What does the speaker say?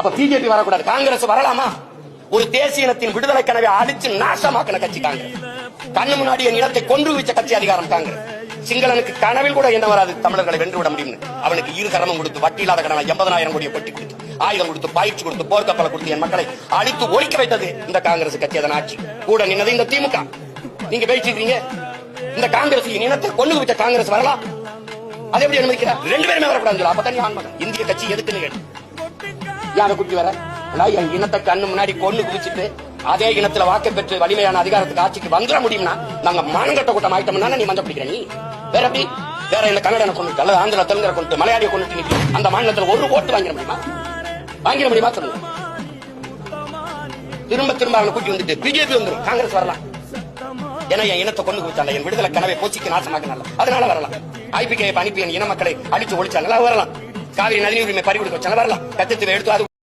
அப்ப பிஜேபி வரக்கூடாது, காங்கிரஸ் வரலாமா? ஒரு தேசிய இனத்தின் விடுதலை கனவை அழிச்சு நாசமாக்கின கட்சி காங்கிரஸ். கண்ணு முன்னாடி என் இனத்தை கொன்று வச்ச கட்சி அதிகாரம் காங்கிரஸ். சிங்களனுக்கு கனவில் கூட என்ன வராது தமிழர்களை வென்று விட முடியும். அவனுக்கு இரு கரமும் கொடுத்து, வட்டி இல்லாத கடனை 80,000 கோடியை கொட்டி கொடுத்து, ஆயுதம் கொடுத்து, பயிற்சி கொடுத்து, போர்க்கப்பலை கொடுத்து என் மக்களை அழித்து ஒழிக்க வைத்தது இந்த காங்கிரஸ் கட்சி. அதன் ஆட்சி கூட நின்னது இந்த திமுக. நீங்க பேசிக்கிறீங்க இந்த காங்கிரஸ் இனத்தை கொண்டு வச்ச காங்கிரஸ் வரலாம், அதை எப்படி அனுமதிக்கிறார்? 2 பேருமே வரக்கூடாது. அப்பதான் நீ ஆன்மகன். இந்திய கட்சி எதுக்குன்னு கேட்டு யாரை குட்டி வர என் இனத்தை கண்ணு முன்னாடி கொண்டு குவிச்சிட்டு அதே இனத்துல வாக்கு பெற்று வலிமையான அதிகாரத்துக்கு ஆட்சிக்கு வந்துட முடியும்னா நாங்க மானங்கட்ட கூட்டம் ஆயிட்டோம்னா நீ மஞ்சள் பிடிக்கிற. நீ வேற எப்படி வேற இந்த கன்னடனை கொண்டு அல்லது ஆந்திர தெலுங்கரை கொண்டு மலையாளியை கொண்டு அந்த மாநிலத்தில் ஒரு ஓட்டு வாங்கிட முடியுமா? வாங்கிட முடியுமா சொல்லுங்க. திரும்ப திரும்ப அவனை கூட்டி வந்துட்டு பிஜேபி வந்துடும், காங்கிரஸ் வரலாம். ஏன்னா என் இனத்தை கொண்டு குவிச்சாங்க, என் விடுதலை கனவை போச்சிக்கு நாசமாக்கினால அதனால வரலாம். ஐபிகே அனுப்பி என் இன மக்களை அழிச்சு ஒழிச்சாங்களா வரலாம். காவிரி நதி உரிமை பறிகொடுக்க வச்சாங்க வரலாம். கச்சத்தீவை எடுத்து